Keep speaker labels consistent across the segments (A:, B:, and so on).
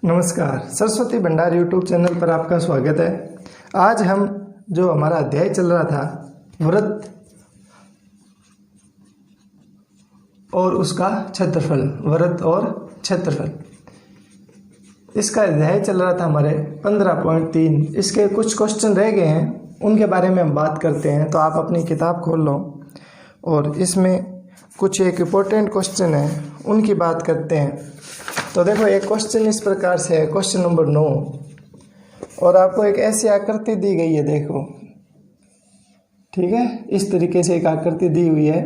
A: नमस्कार, सरस्वती भंडार YouTube channel पर आपका स्वागत है। आज हम जो हमारा अध्याय चल रहा था व्रत और उसका क्षेत्रफल, व्रत और क्षेत्रफल, इसका अध्याय चल रहा था हमारे 15.3। इसके कुछ क्वेश्चन रह गए हैं, उनके बारे में हम बात करते हैं। तो आप अपनी किताब खोल लो और इसमें कुछ एक इम्पोर्टेंट क्वेश्चन है, उनकी बात करते हैं। तो देखो, एक क्वेश्चन इस प्रकार से है, क्वेश्चन नंबर 9, और आपको एक ऐसी आकृति दी गई है, देखो, ठीक है। इस तरीके से एक आकृति दी हुई है।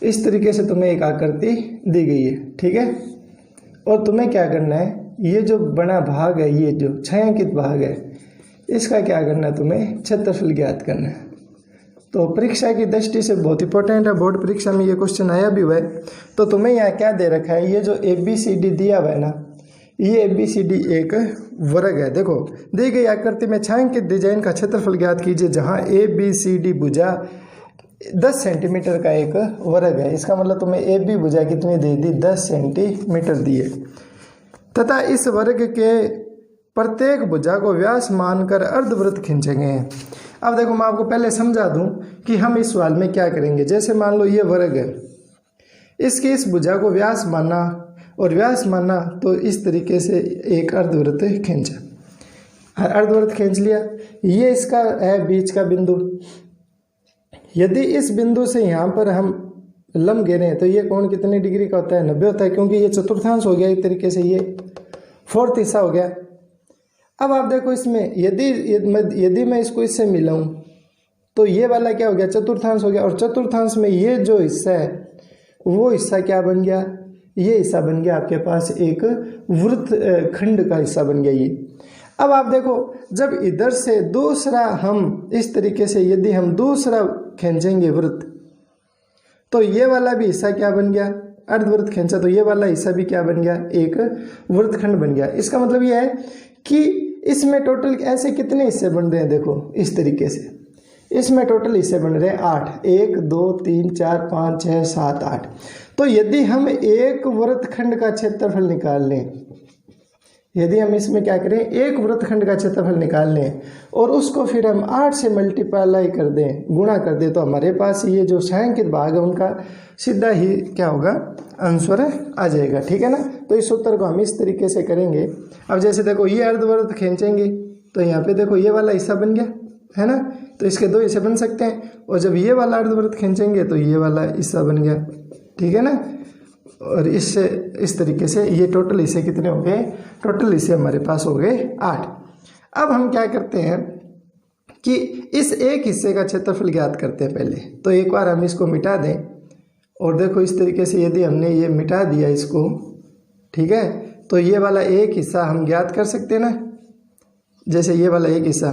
A: इस तरीके से तुम्हें एक आकृति दी गई है, ठीक है। और तुम्हें क्या करना है, ये जो बड़ा भाग है, ये जो छायांकित भाग है, इसका क्या करना है, तुम्हें क्षेत्रफल ज्ञात करना है। तो परीक्षा की दृष्टि से बहुत इंपॉर्टेंट है, बोर्ड परीक्षा में ये क्वेश्चन आया भी हुआ है। तो तुम्हें यहाँ क्या दे रखा है, ये जो ABCD दिया हुआ है ना, ये ABCD एक वर्ग है। देखो, दी गई आकृति में छायांकित डिजाइन का क्षेत्रफल ज्ञात कीजिए, जहाँ ABCD भुजा 10 सेंटीमीटर का एक वर्ग है। इसका मतलब तुम्हें AB भुजा कितनी दे दी, 10 सेंटीमीटर दिए, तथा इस वर्ग के प्रत्येक भुजा को व्यास मानकर अर्धवृत्त खींचेंगे हैं। अब देखो, मैं आपको पहले समझा दूं कि हम इस सवाल में क्या करेंगे। जैसे मान लो ये वर्ग है, इसकी इस भुजा को व्यास माना, और व्यास माना तो इस तरीके से एक अर्धवृत्त खींचा, अर्धवृत्त खींच लिया। ये इसका है बीच का बिंदु। यदि इस बिंदु से यहाँ पर हम लंब गिरे तो ये कोण कितने डिग्री का होता है, 90 होता है, क्योंकि ये चतुर्थांश हो गया। एक तरीके से ये 4th हिस्सा हो गया। अब आप देखो, इसमें यदि मैं इसको इससे मिलाऊं तो ये वाला क्या हो गया, चतुर्थांश हो गया। और चतुर्थांश में ये जो हिस्सा है, वो हिस्सा क्या बन गया, ये हिस्सा बन गया आपके पास एक वृत्त खंड का हिस्सा बन गया ये। अब आप देखो, जब इधर से दूसरा हम इस तरीके से यदि हम दूसरा खींचेंगे वृत्त, तो ये वाला भी हिस्सा क्या बन गया, अर्धवृत्त खींचा, तो ये वाला हिस्सा भी क्या बन गया, एक वृत्तखंड बन गया। इसका मतलब ये है कि इसमें टोटल ऐसे कितने हिस्से बन रहे हैं, देखो इस तरीके से इसमें टोटल हिस्से बन रहे हैं 8, 1 2 3 4 5 6 7 8। तो यदि हम एक वृत्तखंड का क्षेत्रफल निकाल लें, यदि हम इसमें क्या करें, एक वृत्तखंड का क्षेत्रफल निकाल लें और उसको फिर हम 8 से मल्टीप्लाई कर दें, गुणा कर दें, तो हमारे पास ये जो छायांकित भाग है उनका सीधा ही क्या होगा, आंसर आ जाएगा, ठीक है ना। तो इस उत्तर को हम इस तरीके से करेंगे। अब जैसे देखो, ये अर्धवृत्त खींचेंगे तो यहाँ पे देखो ये वाला हिस्सा बन गया, है ना। तो इसके 2 हिस्से बन सकते हैं। और जब ये वाला अर्धवृत्त खींचेंगे तो ये वाला हिस्सा बन गया, ठीक है ना। और इससे इस तरीके से ये टोटल हिस्से कितने हो गए, टोटल हिस्से हमारे पास हो गए 8। अब हम क्या करते हैं कि इस एक हिस्से का क्षेत्रफल ज्ञात करते हैं पहले। तो एक बार हम इसको मिटा दें, और देखो इस तरीके से यदि हमने ये मिटा दिया इसको, ठीक है, तो ये वाला एक हिस्सा हम ज्ञात कर सकते हैं ना। जैसे ये वाला एक हिस्सा,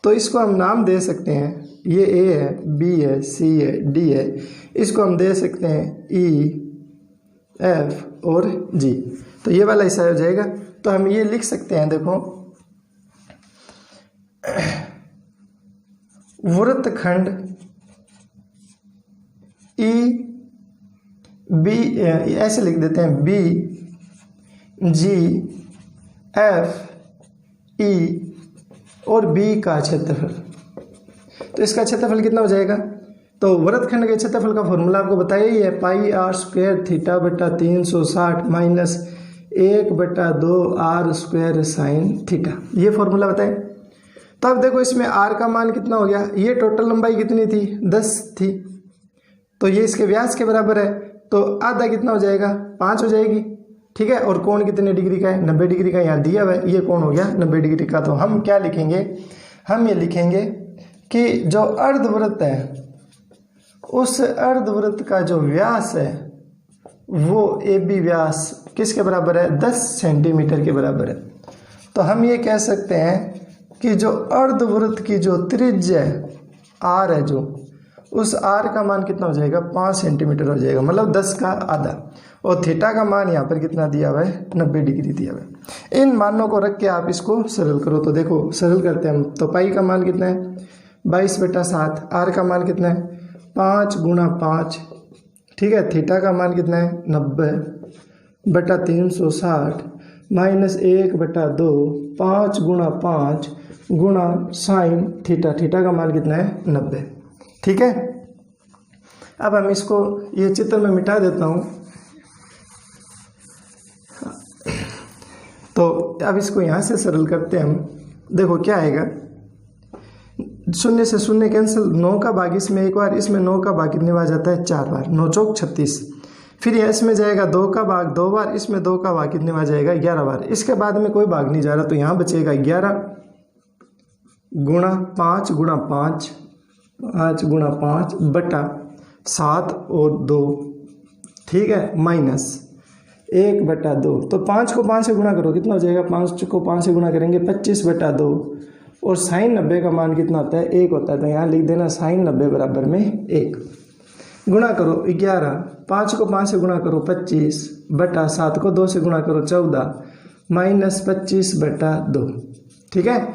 A: तो इसको हम नाम दे सकते हैं, ये A है, B है, C है, D है, इसको हम दे सकते हैं E, F और G। तो ये वाला हिस्सा हो जाएगा। तो हम ये लिख सकते हैं, देखो, वृत्तखंड B, ऐसे लिख देते हैं, B G F E और B का क्षेत्रफल। तो इसका क्षेत्रफल कितना हो जाएगा, तो वृत्तखंड के क्षेत्रफल का फॉर्मूला आपको बताया ही है, πr² θ/360 minus 1/2 r² sin theta, ये फॉर्मूला बताए। तो अब देखो, इसमें r का मान कितना हो गया, ये टोटल लंबाई कितनी थी, 10 थी, तो ये इसके व्यास के बराबर है, तो आधा कितना हो जाएगा, 5 हो जाएगी, ठीक है। और कोण कितने डिग्री का है, 90 डिग्री का यहाँ दिया हुआ है, ये कोण हो गया 90 डिग्री का। तो हम क्या लिखेंगे, हम ये लिखेंगे कि जो अर्धवृत्त है, उस अर्धवृत्त का जो व्यास है वो AB व्यास किसके बराबर है, 10 सेंटीमीटर के बराबर है। तो हम ये कह सकते हैं कि जो अर्धवृत्त की जो त्रिज्या है R है, जो उस आर का मान कितना हो जाएगा 5 सेंटीमीटर हो जाएगा, मतलब 10 का आधा। और थीटा का मान यहाँ पर कितना दिया हुआ है 90 डिग्री दिया हुआ है। इन मानों को रख के आप इसको सरल करो। तो देखो सरल करते हैं हम। तो पाई का मान कितना है 22/7, आर का मान कितना है 5 × 5, ठीक है। थीटा का मान कितना है 90/360 -1/2 5 × 5 गुणा साइन थीटा, थीटा का मान कितना है 90, ठीक है। अब हम इसको ये चित्र में मिटा देता हूँ। तो अब इसको यहाँ से सरल करते हैं हम। देखो क्या आएगा, 0 से 0 कैंसिल, 9 का भाग इसमें एक बार, इसमें 9 का भाग कितने बार जाता है 4 बार, 9 चौक 36। फिर यह इसमें जाएगा 2 का भाग 2 बार, इसमें 2 का भाग कितने बार जाएगा 11 बार। इसके बाद में कोई भाग नहीं जा रहा, तो यहाँ बचेगा 11 गुणा 5 × 5 5 × 5 बटा 7 और 2, ठीक है, -1/2। तो 5 को 5 से गुणा करो, कितना हो जाएगा, 5 को 5 से गुणा करेंगे 25/2। और साइन 90 का मान कितना होता है 1 होता है। तो यहाँ लिख देना साइन 90 बराबर में 1। गुणा करो 11, 5 को 5 से गुणा करो 25 बटा 7 को 2 से गुणा करो 14 -25/2, ठीक है।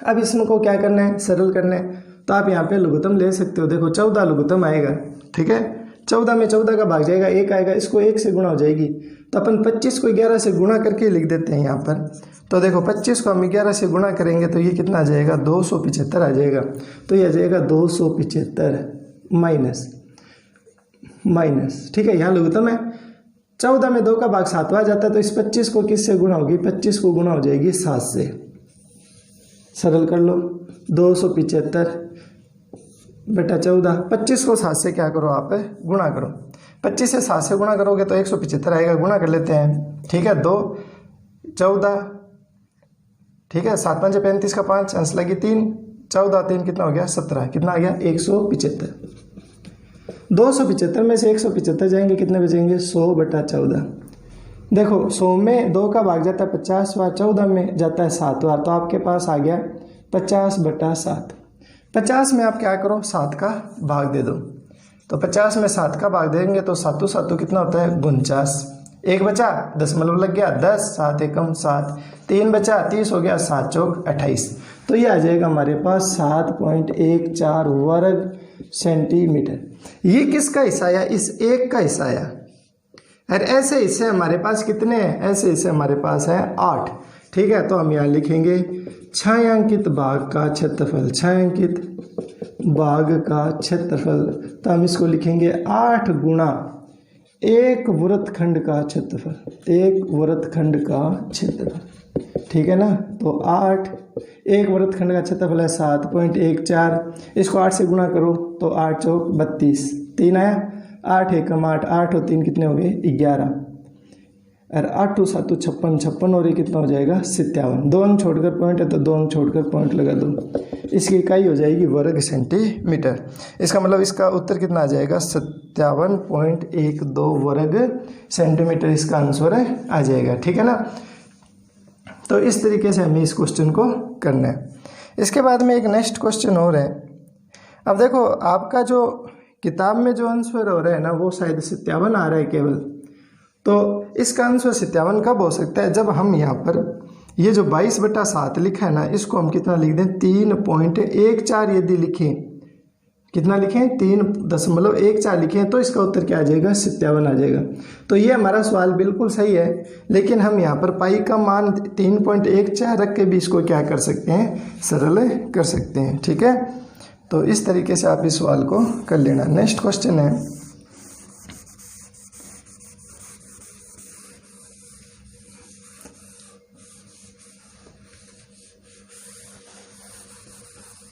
A: अब इसमें को क्या करना है, सरल करना है। तो आप यहाँ पे लघुत्तम ले सकते हो। देखो 14 लघुत्तम आएगा, ठीक है। 14 में 14 का भाग जाएगा 1 आएगा, इसको 1 से गुणा हो जाएगी। तो अपन 25 को 11 से गुणा करके लिख देते हैं यहाँ पर। तो देखो 25 को हम 11 से गुणा करेंगे तो ये कितना आ जाएगा 275 आ जाएगा। तो ये आ जाएगा 275 माइनस, ठीक है। यहाँ लघुत्तम है। 14 में 2 का भाग 7 आ जाता है, तो इस 25 को किससे गुणा होगी, 25 को गुणा हो जाएगी 7 से। सरल कर लो, 275/14, 25 को 7 से क्या करो आप गुणा करो। 25 से 7 से गुणा करोगे तो 175 आएगा, गुणा कर लेते हैं, ठीक है। 2 14, ठीक है, 7 5 35 का 5 अंश लगी 3, 14 3 कितना हो गया 17, कितना आ गया 175। 275 में से 175 जाएंगे, कितने बचेंगे 100/14। देखो 100 में 2 का भाग जाता है 50 बार, 14 में जाता है 7 बार, तो आपके पास आ गया 50/7। 50 में आप क्या करो 7 का भाग दे दो। तो 50 में 7 का भाग देंगे तो 7 7 कितना होता है 49। 1 बचा, दशमलव लग गया 10, 7 एकम 7, 3 बचा 30 हो गया, 7 चौक 28। तो ये आ जाएगा हमारे पास 7.14 वर्ग सेंटीमीटर। ये किसका हिस्सा आया, इस एक का हिस्सा आया। और ऐसे हिस्से हमारे पास कितने हैं, ऐसे हिस्से हमारे पास है 8, ठीक है। तो हम यहाँ लिखेंगे छायांकित भाग का क्षेत्रफल, छायांकित भाग का क्षेत्रफल। तो हम इसको लिखेंगे 8 गुणा एक वृत्तखंड का क्षेत्रफल, एक वृत्तखंड का क्षेत्रफल, ठीक है ना। तो 8, एक वृत्तखंड का क्षेत्रफल है 7.14, इसको 8 से गुणा करो तो 8 चौक 32, 3 आया, 8 एकम 8, 8 और 3 कितने हो गए 11, और 8 7 56, 56 और ये कितना हो जाएगा 57। 2 अंक छोड़कर पॉइंट है तो 2 अंक छोड़कर पॉइंट लगा दो। इसकी इकाई हो जाएगी वर्ग सेंटीमीटर। इसका मतलब इसका उत्तर कितना आ जाएगा 57.12 वर्ग सेंटीमीटर, इसका आंसर आ जाएगा, ठीक है ना। तो इस तरीके से हमें इस क्वेश्चन को करना है। इसके बाद में एक नेक्स्ट क्वेश्चन और है। अब देखो आपका जो किताब में जो आंसर हो रहा है ना वो शायद 57 आ रहा है केवल। तो इसका आंसर 57 कब हो सकता है, जब हम यहाँ पर ये जो 22/7 लिखा है ना, इसको हम कितना लिख दें 3.14 यदि लिखें, कितना लिखें 3.14 लिखें, तो इसका उत्तर क्या आ जाएगा 57 आ जाएगा। तो ये हमारा सवाल बिल्कुल सही है, लेकिन हम यहाँ पर पाई का मान 3.14 रख के भी इसको क्या कर सकते हैं, सरल कर सकते हैं, ठीक है। तो इस तरीके से आप इस सवाल को कर लेना। नेक्स्ट क्वेश्चन है,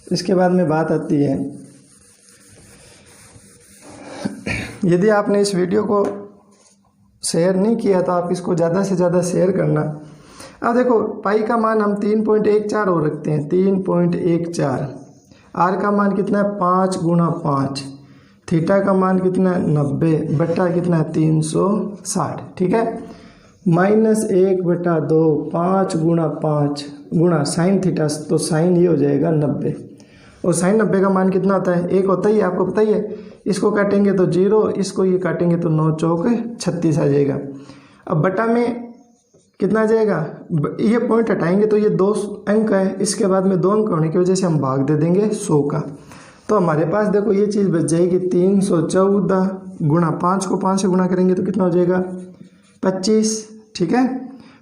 A: इसके बाद में बात आती है, यदि आपने इस वीडियो को शेयर नहीं किया तो आप इसको ज़्यादा से ज़्यादा शेयर करना। अब देखो पाई का मान हम 3.14 और रखते हैं, 3.14। आर का मान कितना है 5 × 5, थीटा का मान कितना है 90 बटा कितना है 360, ठीक है। -1/2 5 × 5 गुणा साइन थीटा, तो साइन ये हो जाएगा 90 और sin 90 का मान कितना होता है, 1 होता ही है, आपको पता ही है। इसको काटेंगे तो 0, इसको ये काटेंगे तो 9 चौक 36 आ जाएगा। अब बटा में कितना आ जाएगा, ये पॉइंट हटाएंगे तो ये 2 अंक है, इसके बाद में 2 अंक होने की वजह से हम भाग दे देंगे 100 का। तो हमारे पास देखो ये चीज़ बच जाएगी 314 गुणा 5 को 5 से गुणा करेंगे तो कितना हो जाएगा 25, ठीक है।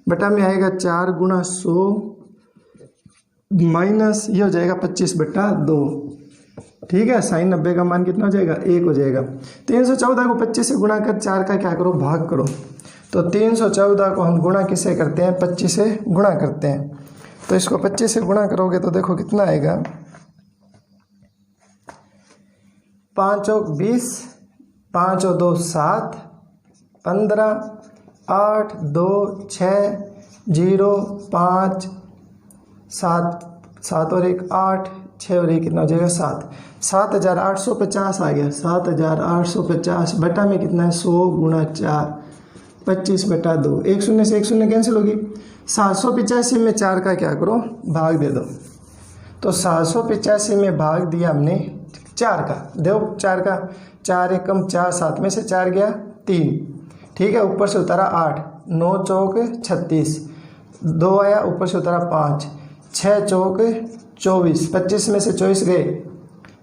A: बटा में आएगा 4 गुणा 100 माइनस ये हो जाएगा 25/2, ठीक है। sin 90 का मान कितना हो जाएगा 1 हो जाएगा। 314 को 25 से गुणा कर 4 का क्या करो भाग करो, तो 314 को हम गुणा किससे करते हैं 25 से गुणा करते हैं। तो इसको 25 से गुणा करोगे तो देखो कितना आएगा 5 और 20, 5 और 2 7, 15, 8 2 6 0 5 7, 7 और 1 8, 6 और 1 कितना हो जाएगा 7, 7850 आ गया। 7850 बटा में कितना है 100 गुणा 4 25/2, 1 शून्य से 1 शून्य कैंसिल होगी। 785 में 4 का क्या करो भाग दे दो, तो 785 में भाग दिया हमने 4 का, देखो 4 का 4 एकम 4, 7 में से 4 गया 3, ठीक है। ऊपर से उतारा 8, 9 चौक 36, 2 आया ऊपर से उतारा 5, 6 चौक 24, 25 में से 24 गए,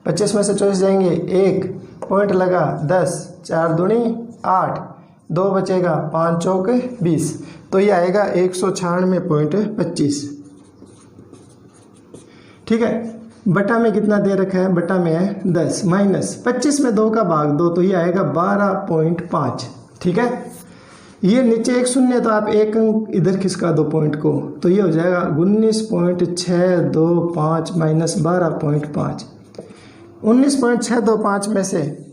A: 25 में से 24 जाएंगे 1 पॉइंट लगा 10, 4 दूनी 8, 2 बचेगा 5 चौक 20, तो ये आएगा 196.25, ठीक है। बटा में कितना दे रखा है, बटा में है 10 माइनस 25 में 2 का भाग 2, तो ये आएगा 12.5, ठीक है। ये नीचे 1 शून्य तो आप 1 अंक इधर खिसका दो पॉइंट को, तो ये हो जाएगा 19.625 माइनस 12.5। 19.625 में से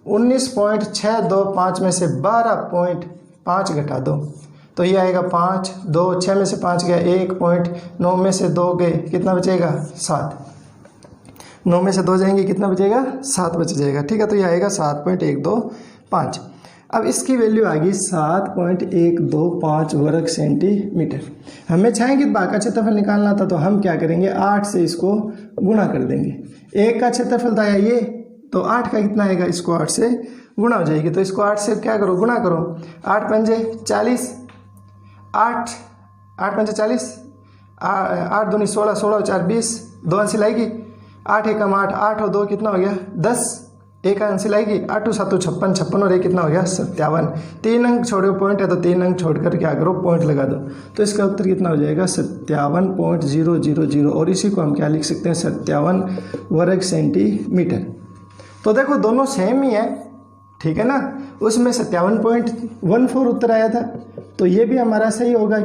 A: 19.625 में से 12.5 घटा दो, तो ये आएगा 5, 2 6 में से 5 गया 1 पॉइंट, 9 में से 2 गए कितना बचेगा 7, 9 में से 2 जाएंगे कितना बचेगा 7 बच जाएगा, ठीक है। तो ये आएगा 7.125। अब इसकी वैल्यू आ गई 7.125 वर्ग सेंटीमीटर। हमें छायांकित भाग का क्षेत्रफल निकालना था, तो हम क्या करेंगे 8 से इसको गुणा कर देंगे। 1 का क्षेत्रफल था ये, तो 8 का कितना आएगा, इसको 8 से गुणा हो जाएगी, तो इसको 8 से क्या करो गुणा करो। 8 पंजे 40, 8 पंजे 40, 8 दूनी 16, 16 और 4 20, 2 अंश लाएगी 8 एकम 8, 8 और 2 कितना हो गया 10, 1 अंश लाएगी 8 और 7 56, 56 और 1 कितना हो गया 57। 3 अंक छोड़े पॉइंट है तो 3 अंक छोड़कर क्या करो पॉइंट लगा दो, तो इसका उत्तर कितना हो जाएगा 57.000, और इसी को हम क्या लिख सकते हैं 57 वर्ग सेंटीमीटर। तो देखो दोनों सेम ही है, ठीक है ना। उसमें 57.14 उत्तर आया था, तो ये भी हमारा सही होगा।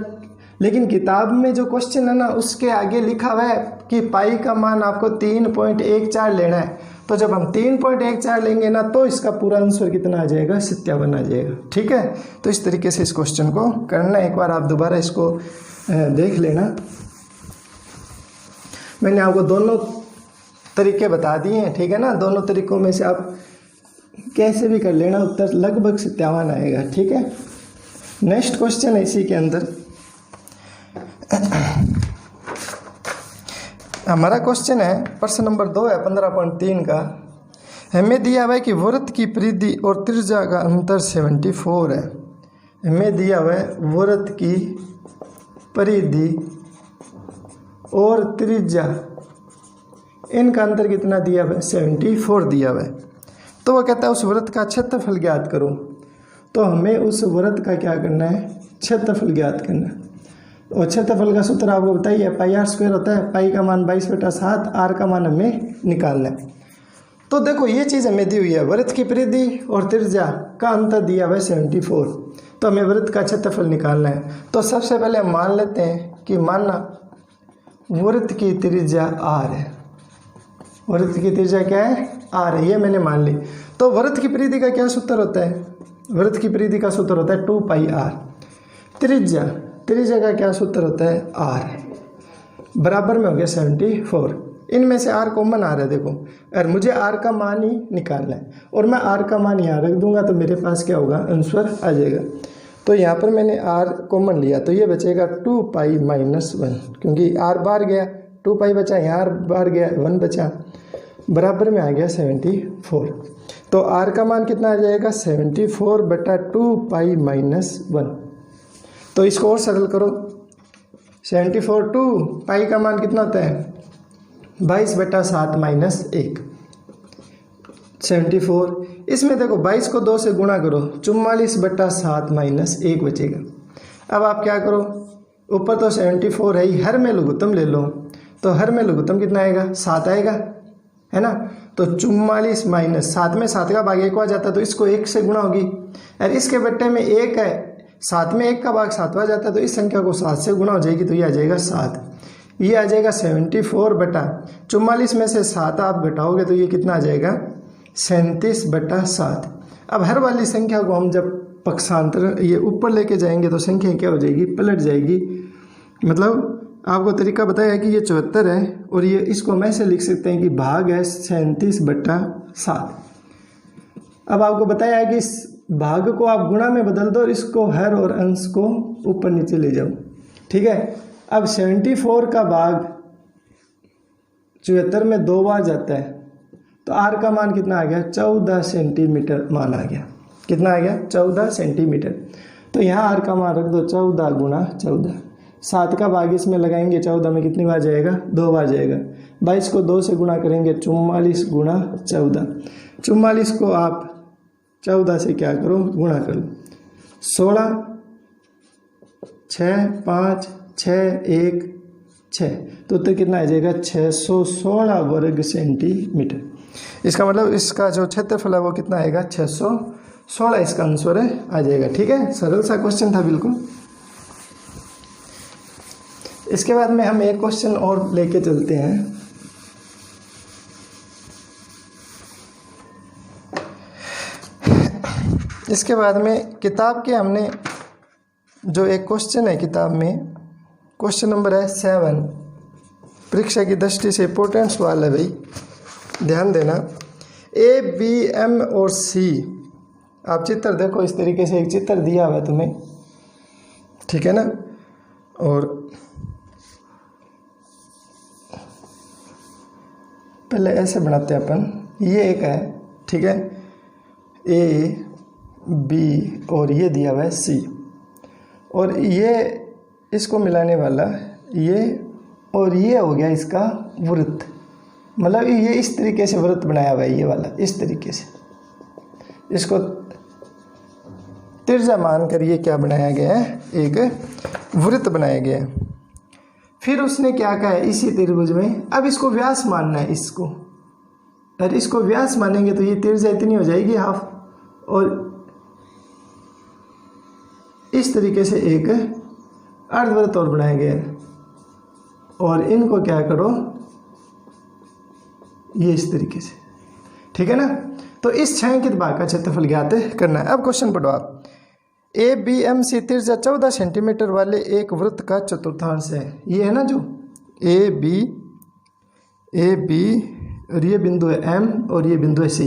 A: लेकिन किताब में जो क्वेश्चन है ना उसके आगे लिखा हुआ है कि पाई का मान आपको 3.14 लेना है, तो जब हम 3.14 लेंगे ना तो इसका पूरा आंसर कितना आ जाएगा 57 आ जाएगा, ठीक है। तो इस तरीके से इस क्वेश्चन को करना, एक बार आप दोबारा इसको देख लेना। मैंने आपको दोनों तरीके बता दिए हैं, ठीक है ना। दोनों तरीकों में से आप कैसे भी कर लेना, उत्तर लगभग 57 आएगा, ठीक है। नेक्स्ट क्वेश्चन है इसी के अंदर हमारा क्वेश्चन है प्रश्न नंबर 2 है 15.3 का। हमें दिया हुआ है कि वृत्त की परिधि और त्रिज्या का अंतर 74 है। हमें दिया हुआ है वृत्त की परिधि और त्रिज्या, इनका अंतर कितना दिया हुआ है 74 दिया हुआ है। तो वो कहता है उस वृत्त का क्षेत्रफल ज्ञात करो। तो हमें उस वृत्त का क्या करना है क्षेत्रफल ज्ञात करना है। और क्षेत्रफल का सूत्र आपको बताइए पाई आर स्क्वायर होता है, पाई का मान 22/7, आर का मान हमें निकालना है। तो देखो ये चीज़ हमें दी हुई है, वृत्त की परिधि और त्रिज्या का अंतर दिया हुआ है 74, तो हमें वृत्त का क्षेत्रफल निकालना है। तो सबसे पहले हम मान लेते हैं कि माना वृत्त की त्रिज्या आर है, वृत्त की त्रिज्या क्या है आर है, ये मैंने मान ली। तो वृत्त की परिधि का क्या सूत्र होता है, वृत्त की परिधि का सूत्र होता है 2πr। त्रिज्या का क्या सूत्र होता है r, बराबर में हो गया 74। इनमें से r कॉमन आ रहा है, देखो और मुझे r का मान ही निकालना है, और मैं r का मान यहाँ रख दूंगा तो मेरे पास क्या होगा आंसर आ जाएगा। तो यहाँ पर मैंने r कॉमन लिया तो ये बचेगा 2π - 1, क्योंकि r बाहर गया 2 पाई बचा, यहाँ बाहर गया 1 बचा, बराबर में आ गया 74। तो r का मान कितना आ जाएगा 74/2 पाई माइनस 1। तो इसको और सरल करो, 74 2 पाई का मान कितना होता है 22/7 माइनस 1, 74। इसमें देखो 22 को 2 से गुणा करो, 44/7 माइनस 1 बचेगा। अब आप क्या करो, ऊपर तो 74 है ही, हर में लघुत्तम ले लो, तो हर में लघुत्तम कितना आएगा 7 आएगा, है ना। तो 44 माइनस 7 में 7 का भाग 1 आ जाता है, तो इसको 1 से गुणा होगी, और इसके बट्टे में 1 है, 7 में 1 का भाग 7 आ जाता है, तो इस संख्या को 7 से गुणा हो जाएगी, तो ये आ जाएगा 7। ये आ जाएगा 74/44 में से 7 आप घटाओगे तो ये कितना आ जाएगा 37/7। अब हर वाली संख्या को हम जब पक्षांतर ये ऊपर लेके जाएंगे तो संख्या क्या हो जाएगी, पलट जाएगी। मतलब आपको तरीका बताया है कि ये 74 है, और ये इसको हम ऐसे लिख सकते हैं कि भाग है 37/7। अब आपको बताया है कि इस भाग को आप गुणा में बदल दो और इसको हर और अंश को ऊपर नीचे ले जाओ, ठीक है। अब 74 का भाग 74 में 2 बार जाता है, तो r का मान कितना आ गया 14 सेंटीमीटर मान आ गया। कितना आ गया 14 सेंटीमीटर। तो यहाँ r का मान रख दो 14 गुणा 14, 7 का भाग इसमें लगाएंगे 14 में कितनी बार जाएगा 2 बार जाएगा। 22 को 2 से गुणा करेंगे 44 गुणा 14, 44 को आप 14 से क्या करो गुणा करो, 16 6 5 6 1 6, तो उत्तर कितना आ जाएगा 616 वर्ग सेंटीमीटर। इसका मतलब इसका जो क्षेत्रफल है वो कितना आएगा 616, इसका आंसर आ जाएगा। ठीक है, सरल सा क्वेश्चन था बिल्कुल। इसके बाद में हम एक क्वेश्चन और लेके चलते हैं। इसके बाद में किताब के हमने जो एक क्वेश्चन है किताब में, क्वेश्चन नंबर है 7, परीक्षा की दृष्टि से इंपॉर्टेंट सवाल है भाई, ध्यान देना। ए बी एम और सी, आप चित्र देखो, इस तरीके से एक चित्र दिया हुआ है तुम्हें, ठीक है ना। और पहले ऐसे बनाते हैं अपन, ये एक है, ठीक है, ए बी और ये दिया हुआ है सी, और ये इसको मिलाने वाला ये, और ये हो गया इसका वृत्त। मतलब ये इस तरीके से वृत्त बनाया हुआ है, ये वाला इस तरीके से, इसको त्रिज्या मानकर ये क्या बनाया गया है, एक वृत्त बनाया गया है। फिर उसने क्या कहा है, इसी त्रिभुज में अब इसको व्यास मानना है इसको, और इसको व्यास मानेंगे तो ये त्रिज्या इतनी हो जाएगी हाफ, और इस तरीके से एक अर्धवृत्त और बनाया गया है, और इनको क्या करो ये इस तरीके से, ठीक है ना। तो इस छायांकित भाग का क्षेत्रफल ज्ञात करना है। अब क्वेश्चन पढ़ो आप। ए बी एम सी त्रिज्या 14 सेंटीमीटर वाले एक वृत्त का चतुर्थांश है। ये है ना जो ए बी और ये बिंदु है एम और ये बिंदु है सी,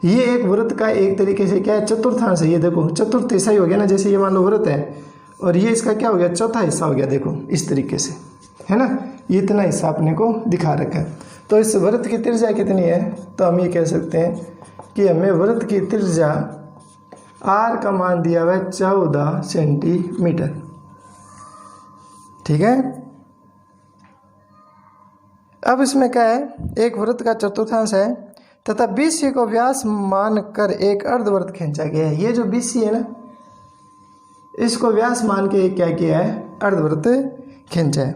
A: ये एक वृत्त का एक तरीके से क्या है चतुर्थांश है। ये देखो चतुर्थ हिस्सा ही हो गया ना, जैसे ये मान लो वृत्त है और ये इसका क्या हो गया चौथा हिस्सा हो गया, देखो इस तरीके से, है ना। ये इतना हिस्सा अपने को दिखा रखा है। तो इस वृत्त की त्रिज्या कितनी है, तो हम ये कह सकते हैं कि हमें वृत्त की त्रिज्या r का मान दिया हुआ है 14 सेंटीमीटर, ठीक है। अब इसमें क्या है, एक वृत्त का चतुर्थांश है तथा BC को व्यास मानकर एक अर्धवृत्त खींचा गया है। ये जो BC है ना, इसको व्यास मान के क्या किया है, अर्धवृत्त खींचा है।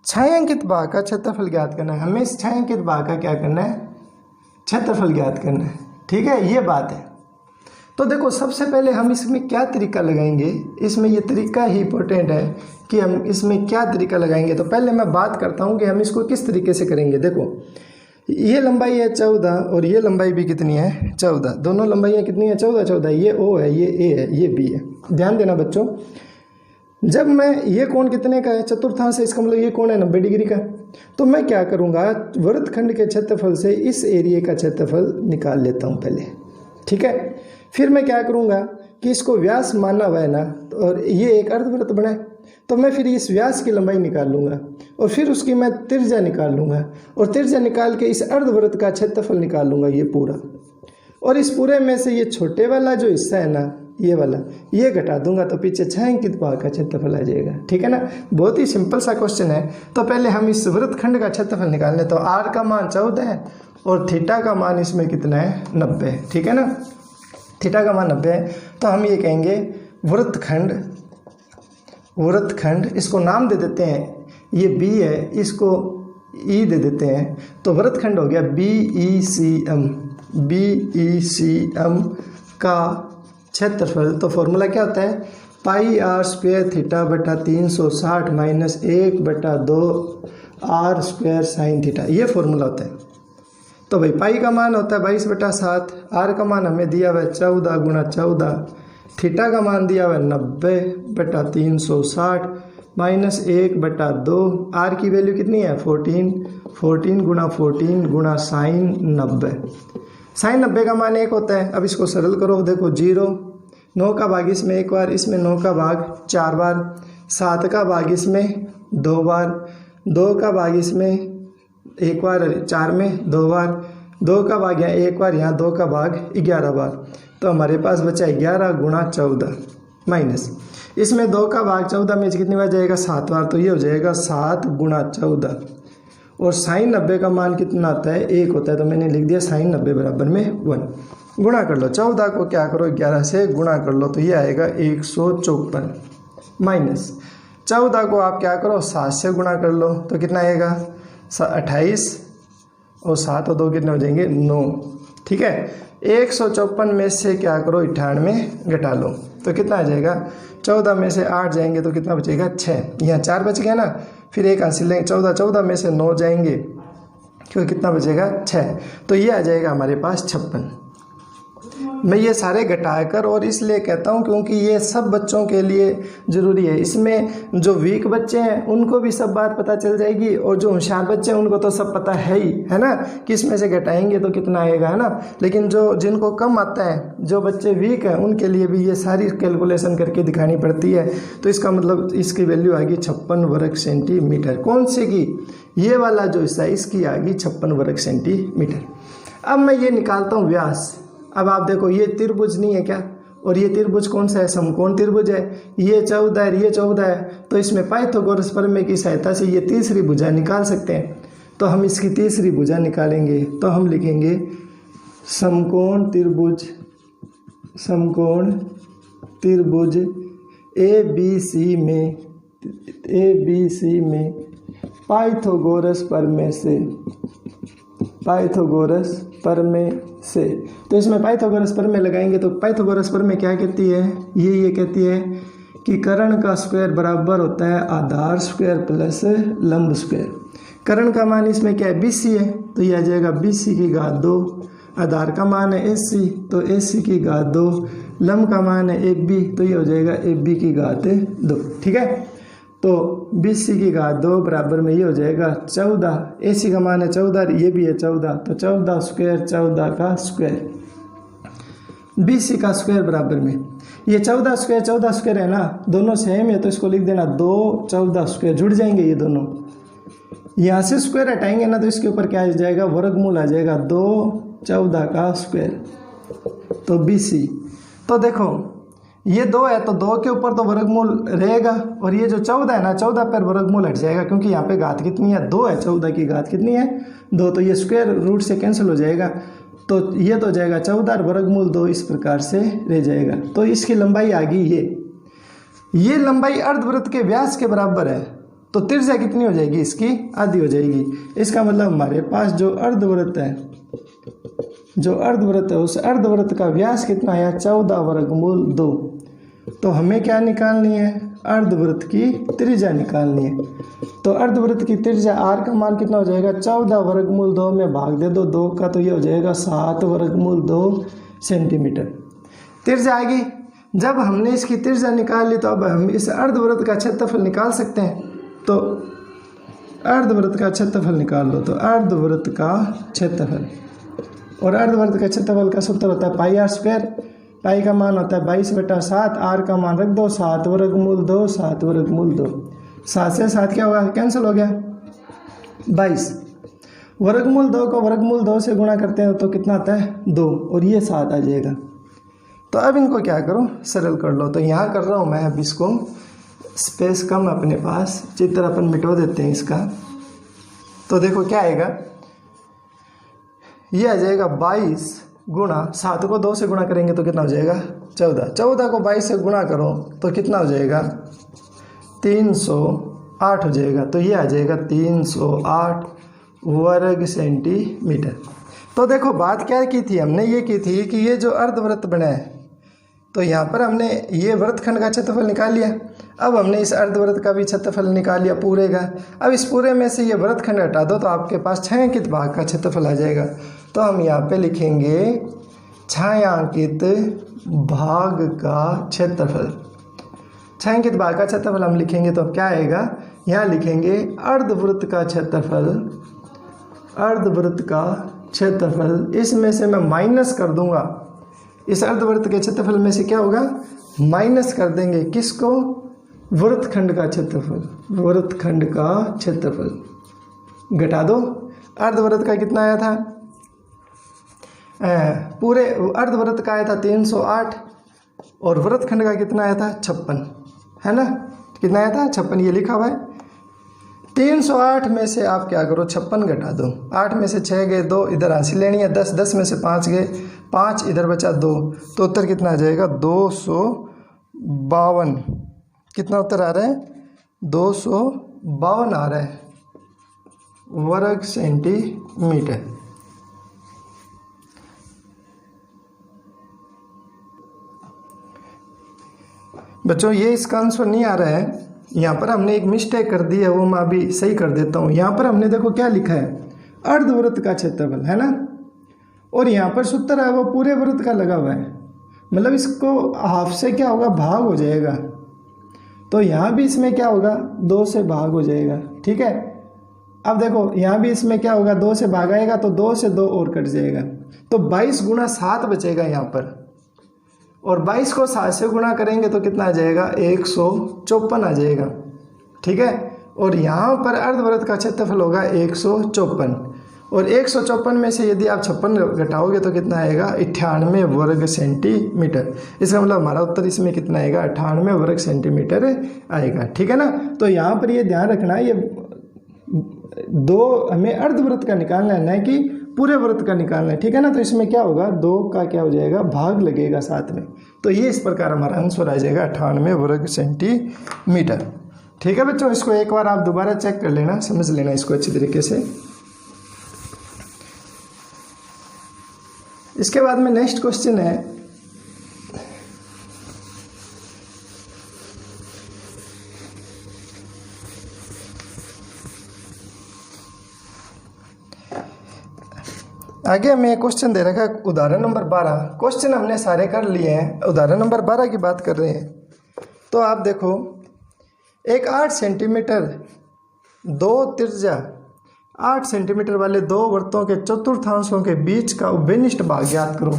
A: छायांकित भाग का क्षेत्रफल ज्ञात करना है। हमें इस छायांकित भाग का क्या करना है, क्षेत्रफल ज्ञात करना है, ठीक है, ये बात है। तो देखो सबसे पहले हम इसमें क्या तरीका लगाएंगे, इसमें ये तरीका ही इंपॉर्टेंट है कि हम इसमें क्या तरीका लगाएंगे। तो पहले मैं बात करता हूँ कि हम इसको किस तरीके से करेंगे। देखो ये लंबाई है 14 और ये लंबाई भी कितनी है 14, दोनों लंबाइयाँ कितनी है 14, ये O है, ये A है, ये B है। ध्यान देना बच्चों, जब मैं ये कोण कितने का है, चतुर्थांश है, इसका मतलब ये कोण है 90 डिग्री का। तो मैं क्या करूँगा, वृत्तखंड के क्षेत्रफल से इस एरिया का क्षेत्रफल निकाल लेता हूँ पहले, ठीक है। फिर मैं क्या करूँगा कि इसको व्यास मानना हुआ है ना, और ये एक अर्धवृत्त बनाए, तो मैं फिर इस व्यास की लंबाई निकाल लूँगा। और फिर उसकी मैं त्रिज्या निकाल लूँगा और त्रिज्या निकाल के इस अर्धवृत्त का क्षेत्रफल निकाल लूँगा ये पूरा, और इस पूरे में से ये छोटे वाला जो हिस्सा है ना ये वाला, ये घटा दूंगा तो पीछे 6 अंकित भाग का क्षेत्रफल आ जाएगा। ठीक है ना, बहुत ही सिंपल सा क्वेश्चन है। तो पहले हम इस वृत्तखंड का क्षेत्रफल निकालने, तो r का मान 14 है और थीटा का मान इसमें कितना है 90 है। ठीक है ना, थीटा का मान 90 है, तो हम ये कहेंगे वृत्तखंड, इसको नाम दे देते हैं, ये b है, इसको e दे देते हैं, तो वृत्तखंड हो गया BECM का क्षेत्रफल। तो फॉर्मूला क्या होता है, पाई r स्क्वायर थीटा बटा 360 minus 1/2 r square sine theta, ये फॉर्मूला होता है। तो भाई पाई का मान होता है 22/7, r का मान हमें दिया हुआ है 14 गुणा 14, थीटा का मान दिया हुआ है 90/360 माइनस 1/2, r की वैल्यू कितनी है 14 गुणा 14 गुणा साइन 90। साइन 90 का मान 1 होता है। अब इसको सरल करो, देखो 0, 9 का भाग इसमें 1 बार, इसमें 9 का भाग 4 बार, 7 का भाग इसमें 2 बार, 2 का भाग इसमें 1 बार, 4 में 2 बार, 2 का भाग यहाँ 1 बार, यहाँ 2 का भाग 11 बार। तो हमारे पास बचा 11 गुणा 14 माइनस इसमें 2 का भाग 14 में कितनी बार जाएगा 7 बार, तो ये हो जाएगा 7 गुणा 14। और साइन 90 का मान कितना आता है 1 होता है, तो मैंने लिख दिया साइन 90 बराबर में 1। गुणा कर लो, 14 को क्या करो 11 से गुणा कर लो, तो ये आएगा 154 माइनस 14 को आप क्या करो 7 से गुणा कर लो, तो कितना आएगा 28 और 7 और 2 कितने हो जाएंगे 9। ठीक है, 154 में से क्या करो 98 घटा लो, तो कितना आ जाएगा 14 में से 8 जाएंगे तो कितना बचेगा 6, यहाँ 4 बच गया ना, फिर एक हासिल लेंगे 14 में से 9 जाएंगे क्योंकि कितना बचेगा 6, तो ये आ जाएगा हमारे पास 56। मैं ये सारे घटाकर और इसलिए कहता हूँ क्योंकि ये सब बच्चों के लिए ज़रूरी है। इसमें जो वीक बच्चे हैं उनको भी सब बात पता चल जाएगी, और जो होशियार बच्चे हैं उनको तो सब पता है ही, है ना, कि इसमें से घटाएंगे तो कितना आएगा, है ना। लेकिन जिनको कम आता है, जो बच्चे वीक हैं, उनके लिए भी ये सारी कैलकुलेशन करके दिखानी पड़ती है। तो इसका मतलब इसकी वैल्यू आ गई 56 वर्ग सेंटीमीटर। कौन से की, ये वाला जो हिस्सा है इसकी आ गई 56 वर्ग सेंटीमीटर। अब मैं ये निकालता हूँ व्यास। अब आप देखो ये त्रिभुज नहीं है क्या, और ये त्रिभुज कौन सा है, समकोण त्रिभुज है, ये 14 है, ये 14 है, तो इसमें पाइथागोरस प्रमेय की सहायता से ये तीसरी भुजा निकाल सकते हैं। तो हम इसकी तीसरी भुजा निकालेंगे, तो हम लिखेंगे समकोण त्रिभुज ABC में पाइथागोरस प्रमेय से, तो इसमें पाइथागोरस प्रमेय लगाएंगे। तो पाइथागोरस प्रमेय क्या कहती है, ये कहती है कि कर्ण का स्क्वायर बराबर होता है आधार स्क्वायर प्लस लंब स्क्वायर। कर्ण का मान इसमें क्या है BC है, तो ये आ जाएगा BC की घात 2, आधार का मान है AC, तो AC की घात 2, लंब का मान है AB, तो ये हो जाएगा AB की घात 2। ठीक है, तो BC की घात 2 बराबर में ये हो जाएगा 14, AC का मान है 14, ये भी है 14, तो 14 स्क्वायर 14 का स्क्वायर, BC का स्क्वायर बराबर में ये 14 स्क्वायर है ना, दोनों सेम है, तो इसको लिख देना 2 14 स्क्वायर, जुड़ जाएंगे ये दोनों। यहाँ से स्क्वायर हटाएंगे ना, तो इसके ऊपर क्या आ जाएगा वर्गमूल आ जाएगा 2 14 का स्क्वायर, तो BC। तो देखो ये 2 है, तो 2 के ऊपर तो वर्गमूल रहेगा, और ये जो 14 है ना 14 पर वर्गमूल हट जाएगा, क्योंकि यहाँ पे घात कितनी है 2 है, 14 की घात कितनी है 2, तो ये स्क्वायर रूट से कैंसिल हो जाएगा, तो ये तो हो जाएगा 14 वर्गमूल 2 इस प्रकार से रह जाएगा। तो इसकी लंबाई आ गई ये लंबाई अर्धवृत्त के व्यास के बराबर है, तो त्रिज्या कितनी हो जाएगी इसकी आधी हो जाएगी। इसका मतलब हमारे पास जो अर्धवृत्त है उस अर्धवृत्त का व्यास कितना है 14 वर्गमूल 2। तो हमें क्या निकालनी है, अर्धवृत्त की त्रिज्या निकालनी है। तो अर्धवृत्त की त्रिज्या r का मान कितना हो जाएगा 14 वर्गमूल 2 में भाग दे दो 2 का, तो ये हो जाएगा 7 वर्गमूल 2 सेंटीमीटर। त्रिज्या आएगी। जब हमने इसकी त्रिज्या निकाल ली, तो अब हम इस अर्धवृत्त का क्षेत्रफल निकाल सकते हैं। तो अर्धवृत्त का क्षेत्रफल निकाल लो, तो अर्धवृत्त का क्षेत्रफल, और अर्धवृत्त का क्षेत्रफल का सूत्र होता है पाई r स्क्वायर। पाई का मान होता है 22/7, r का मान रख दो 7 वर्गमूल 2 7 वर्गमूल 2, 7 से 7 क्या होगा, कैंसिल हो गया 22। वर्गमूल 2 को वर्गमूल 2 से गुणा करते हैं तो कितना आता है 2 और ये 7 आ जाएगा। तो अब इनको क्या करो, सरल कर लो। तो यहाँ कर रहा हूँ मैं, अब इसको स्पेस कम अपने पास, चित्र अपन मिटवा देते हैं इसका। तो देखो क्या आएगा, ये आ जाएगा 22 गुणा 7 को 2 से गुणा करेंगे तो कितना हो जाएगा 14। 14 को 22 से गुणा करो तो कितना हो जाएगा 308 हो जाएगा। तो ये आ जाएगा 308 वर्ग सेंटीमीटर। तो देखो बात क्या की थी हमने, ये की थी कि ये जो अर्धवृत्त बना है तो यहाँ पर हमने ये वृत्तखंड का क्षेत्रफल निकाल लिया। अब हमने इस अर्धवृत्त का भी क्षेत्रफल निकाल लिया पूरे का। अब इस पूरे में से ये वृत्तखंड हटा दो तो आपके पास छायांकित भाग का क्षेत्रफल आ जाएगा। तो हम यहाँ पे लिखेंगे छायांकित भाग का क्षेत्रफल। छायांकित भाग का क्षेत्रफल हम लिखेंगे तो अब क्या आएगा, यहाँ लिखेंगे अर्धवृत्त का क्षेत्रफल। अर्धवृत्त का क्षेत्रफल, इसमें से मैं माइनस कर दूंगा, इस अर्धवृत्त के क्षेत्रफल में से क्या होगा माइनस कर देंगे, किसको, वृत्तखंड का क्षेत्रफल। वृत्तखंड का क्षेत्रफल घटा दो। अर्धवृत्त का कितना आया था, पूरे अर्धवृत्त का आया था 308 और वृत्तखंड का कितना आया था 56, है ना। कितना आया था 56, ये लिखा हुआ है। 308 में से आप क्या करो 56 घटा दो। 8 में से 6 गए, 2 इधर हासिल लेनी है, 10 में से 5 गए, 5 इधर बचा 2। तो उत्तर कितना आ जाएगा 252। कितना उत्तर आ रहा है 252 आ रहा है वर्ग सेंटीमीटर। बच्चों ये इसका आंसर नहीं आ रहा है, यहाँ पर हमने एक मिस्टेक कर दी है, वो मैं अभी सही कर देता हूँ। यहाँ पर हमने देखो क्या लिखा है, अर्धवृत्त का क्षेत्रफल, है ना, और यहाँ पर सूत्र है वो पूरे वृत्त का लगा हुआ है, मतलब इसको हाफ से क्या होगा भाग हो जाएगा। तो यहाँ भी इसमें क्या होगा 2 से भाग हो जाएगा, ठीक है। अब देखो यहाँ भी इसमें क्या होगा 2 से भाग आएगा तो 2 से 2 और कट जाएगा, तो 22 गुणा 7 बचेगा यहाँ पर, और 22 को 7 से गुणा करेंगे तो कितना आ जाएगा 154 आ जाएगा, ठीक है। और यहाँ पर अर्धवृत्त का क्षेत्रफल होगा 154, और 154 में से यदि आप 56 घटाओगे तो कितना आएगा 98 वर्ग सेंटीमीटर। इसका मतलब हमारा उत्तर इसमें कितना आएगा 98 वर्ग सेंटीमीटर आएगा, ठीक है ना। तो यहाँ पर ये ध्यान रखना, ये 2 हमें अर्धवृत्त का निकालना है, न कि पूरे वृत्त का निकालना है, ठीक है ना। तो इसमें क्या होगा 2 का क्या हो जाएगा भाग लगेगा साथ में। तो ये इस प्रकार हमारा आंसर आ जाएगा 98 वर्ग सेंटीमीटर, ठीक है बच्चों। इसको एक बार आप दोबारा चेक कर लेना, समझ लेना इसको अच्छी तरीके से। इसके बाद में नेक्स्ट क्वेश्चन है, आगे हमें एक क्वेश्चन दे रखा है उदाहरण नंबर 12। क्वेश्चन हमने सारे कर लिए हैं, उदाहरण नंबर 12 की बात कर रहे हैं। तो आप देखो एक 8 सेंटीमीटर 2 त्रिज्या 8 सेंटीमीटर वाले 2 वृत्तों के चतुर्थांशों के बीच का उभयनिष्ठ भाग ज्ञात करो।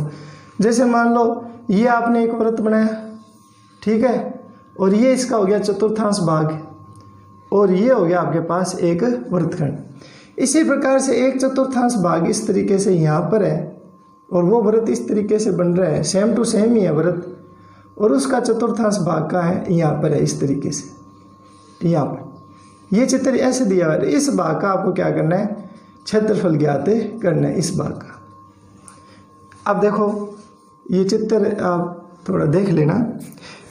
A: जैसे मान लो ये आपने एक वृत्त बनाया, ठीक है, और ये इसका हो गया चतुर्थांश भाग, और ये हो गया आपके पास एक वृत्तखंड। इसी प्रकार से एक चतुर्थांश भाग इस तरीके से यहाँ पर है, और वो वृत्त इस तरीके से बन रहा है, सेम टू सेम ही है वृत्त, और उसका चतुर्थांश भाग का है यहाँ पर है इस तरीके से, यहाँ पर ये चित्र ऐसे दिया हुआ है। इस भाग का आपको क्या करना है क्षेत्रफल ज्ञात करना है इस भाग का। अब देखो ये चित्र आप थोड़ा देख लेना।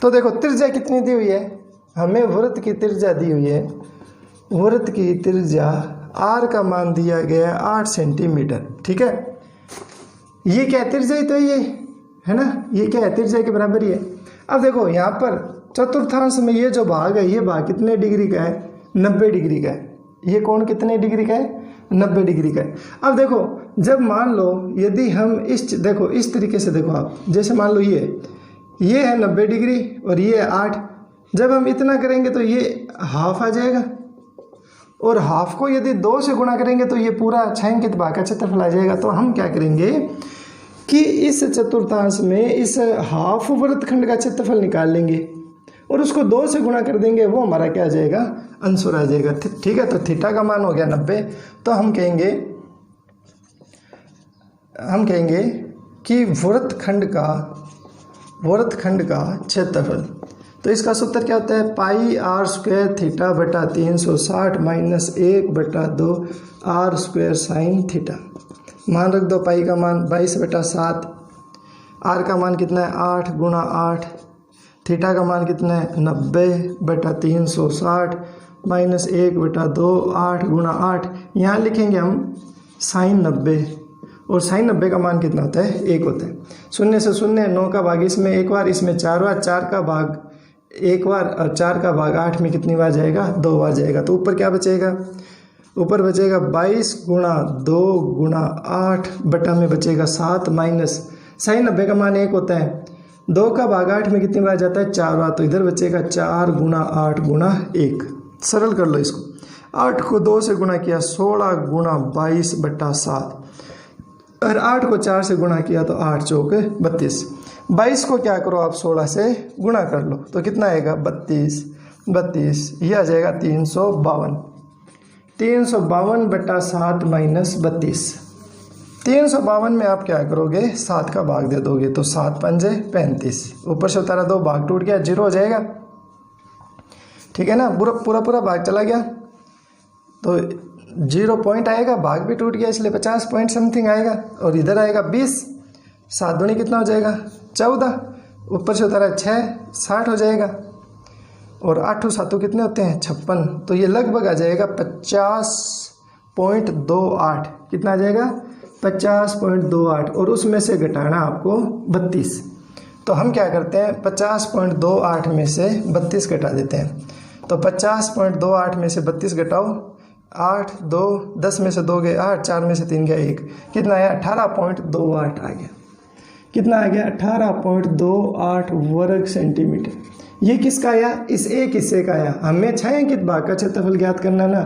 A: तो देखो त्रिज्या कितनी दी हुई है, हमें वृत्त की त्रिज्या दी हुई है, वृत्त की त्रिज्या आर का मान दिया गया है 8 सेंटीमीटर, ठीक है। ये क्या है त्रिज्या ही तो ये है ना, ये क्या है त्रिज्या के बराबर ही है। अब देखो यहाँ पर चतुर्थांश में ये जो भाग है, ये भाग कितने डिग्री का है 90 डिग्री का है। ये कोण कितने डिग्री का है 90 डिग्री का है। अब देखो जब मान लो यदि हम इस देखो इस तरीके से देखो आप, जैसे मान लो ये है 90 डिग्री और ये है 8, जब हम इतना करेंगे तो ये हाफ आ जाएगा, और हाफ को यदि 2 से गुणा करेंगे तो ये पूरा छायांकित भाग का क्षेत्रफल आ जाएगा। तो हम क्या करेंगे कि इस चतुर्थांश में इस हाफ वृत्तखंड का क्षेत्रफल निकाल लेंगे और उसको 2 से गुणा कर देंगे, वो हमारा क्या आ जाएगा आंसर आ जाएगा। ठीक है, तो थीटा का मान हो गया 90। तो हम कहेंगे कि वृत्तखंड का क्षेत्रफल, तो इसका सूत्र क्या होता है, पाई आर स्क्वायर थीटा बटा 360 minus 1/2 R square sine theta. मान रख दो, पाई का मान 22/7, आर का मान कितना है 8 गुणा 8, थीटा का मान कितना है 90/360 माइनस 1/2 8 गुणा 8। यहाँ लिखेंगे हम साइन 90, और साइन 90 का मान कितना होता है 1 होता है। 0 से 0, 9 का भाग इसमें 1 बार, इसमें 4 बार, 4 का भाग 1 बार और 4 का भाग 8 में कितनी बार जाएगा, 2 बार जाएगा। तो ऊपर क्या बचेगा, ऊपर बचेगा 22 गुणा 2 गुणा 8 बटा में बचेगा 7 माइनस साइन 90 का मान 1 होता है, 2 का भाग 8 में कितनी बार जाता है 4 बार, तो इधर बचेगा 4 गुणा 8 गुणा 1। सरल कर लो इसको, 8 को 2 से गुणा किया 16 गुणा 22/7, और 8 को 4 से गुणा किया तो 8 चौक 32। 22 को क्या करो आप 16 से गुणा कर लो तो कितना आएगा 32, ये आ जाएगा 352। 352/7 माइनस 32, 352 में आप क्या करोगे 7 का भाग दे दोगे तो 7 पंजे 35, ऊपर से उतारा 2, भाग टूट गया 0 हो जाएगा। ठीक है ना, पूरा भाग चला गया तो 0 पॉइंट आएगा, भाग भी टूट गया इसलिए 50 पॉइंट समथिंग आएगा, और इधर आएगा 20, 7 दूनी कितना हो जाएगा 14, ऊपर से उतारा 6 60 हो जाएगा, और 8 7 कितने होते हैं 56, तो ये लगभग आ जाएगा 50.28, कितना आ जाएगा 50.28, और उसमें से घटाना आपको 32। तो हम क्या करते हैं 50.28 में से 32 घटा देते हैं, तो 50.28 में से 32 घटाओ, 8 2 10 में से 2 गए 8, 4 में से 3 गया 1, कितना आया 18.28 आ गया। कितना आ गया 18.28 वर्ग सेंटीमीटर। ये किसका आया, इस एक हिस्से का आया। हमें छायांकित भाग का क्षेत्रफल ज्ञात करना ना,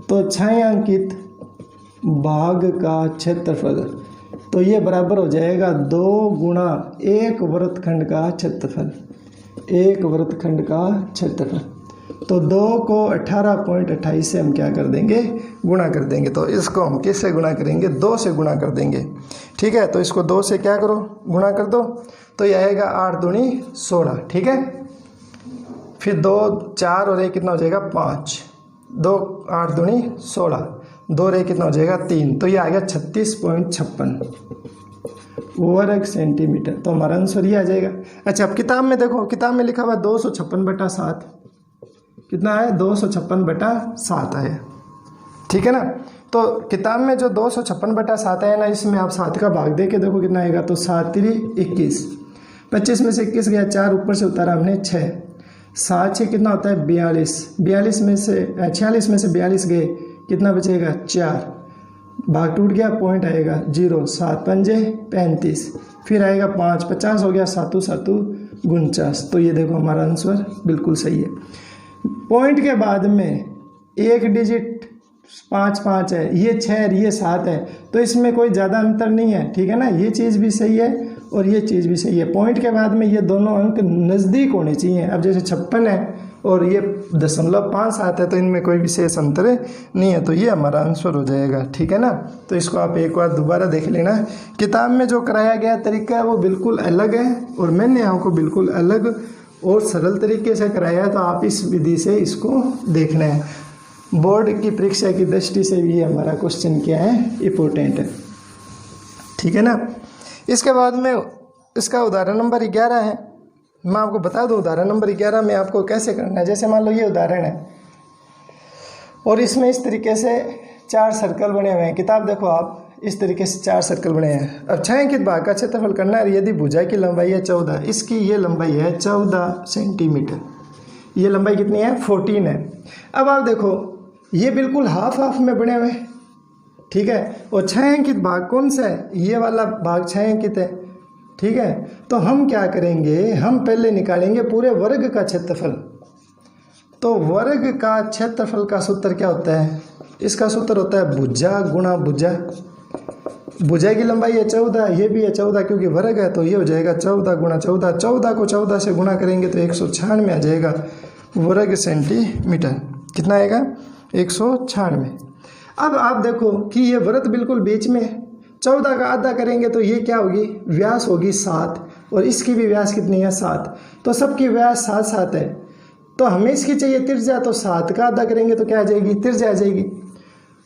A: तो छायांकित भाग का क्षेत्रफल, तो ये बराबर हो जाएगा 2 गुणा 1 वृत्तखंड का क्षेत्रफल, 1 वृत्तखंड का क्षेत्रफल। तो 2 को 18.28 से हम क्या कर देंगे गुणा कर देंगे, तो इसको हम किससे गुणा करेंगे 2 से गुणा कर देंगे। ठीक है, तो इसको 2 से क्या करो गुणा कर दो, तो ये आएगा 8 दूनी 16। ठीक है, फिर 2 4 और 1 कितना हो जाएगा 5, 2 8 दूनी 16, 2 और 1 कितना हो जाएगा 3, तो ये आ गया 36.56 वर्ग सेंटीमीटर। तो हमारा आंसर ये आ जाएगा। अच्छा, अब किताब में देखो, किताब में लिखा हुआ 256/7, कितना है 256/7 है। ठीक है ना, तो किताब में जो 256/7 है ना, इसमें आप 7 का भाग दे के देखो कितना आएगा, तो 7 3 21, 25 में से 21 गया, 4 ऊपर से उतारा हमने 6, 7 6 कितना होता है 42, 46 में से 42 गए, कितना बचेगा 4, भाग टूट गया, पॉइंट आएगा 0, 7 पंजे 35, फिर आएगा 5, 50 हो गया, 7 7 49। तो ये देखो हमारा आंसर बिल्कुल सही है। पॉइंट के बाद में एक डिजिट 5 5 है, ये 6 है, ये 7 है, तो इसमें कोई ज़्यादा अंतर नहीं है। ठीक है ना, ये चीज़ भी सही है और ये चीज़ भी सही है। पॉइंट के बाद में ये दोनों अंक नज़दीक होने चाहिए। अब जैसे 56 है और ये 0.57 है, तो इनमें कोई विशेष अंतर नहीं है, तो ये हमारा आंसर हो जाएगा। ठीक है ना, तो इसको आप एक बार दोबारा देख लेना। किताब में जो कराया गया तरीका है वो बिल्कुल अलग है, और मैंने आपको बिल्कुल अलग और सरल तरीके से कराया है, तो आप इस विधि से इसको देखना है। बोर्ड की परीक्षा की दृष्टि से भी हमारा क्वेश्चन क्या है इम्पोर्टेंट है। ठीक है ना, इसके बाद में इसका उदाहरण नंबर 11 है। मैं आपको बता दूं उदाहरण नंबर 11 में आपको कैसे करना है। जैसे मान लो ये उदाहरण है और इसमें इस तरीके से 4 सर्कल बने हुए हैं। किताब देखो आप, इस तरीके से 4 सर्कल बने हैं। अब छायांकित भाग का क्षेत्रफल करना है। यदि भुजा की लंबाई है 14, इसकी ये लंबाई है 14 सेंटीमीटर, ये लंबाई कितनी है 14 है। अब आप देखो ये बिल्कुल हाफ हाफ में बने हुए हैं। ठीक है, और छायांकित भाग कौन सा है, ये वाला भाग छायांकित है। ठीक है, तो हम क्या करेंगे, हम पहले निकालेंगे पूरे वर्ग का क्षेत्रफल। तो वर्ग का क्षेत्रफल का सूत्र क्या होता है, इसका सूत्र होता है भुजा गुणा भुजा। भुजा की लंबाई है 14, ये भी है 14 क्योंकि वर्ग है, तो ये हो जाएगा 14 गुणा 14। 14 को 14 से गुणा करेंगे तो 196 आ जाएगा वर्ग सेंटीमीटर। कितना आएगा 196। अब आप देखो कि ये वृत्त बिल्कुल बीच में है, 14 का आधा करेंगे तो ये क्या होगी, व्यास होगी 7, और इसकी भी व्यास कितनी है 7, तो सबकी व्यास 7 7 है। तो हमें इसकी चाहिए त्रिज्या, तो 7 का आधा करेंगे तो क्या आ जाएगी, त्रिज्या आ जाएगी।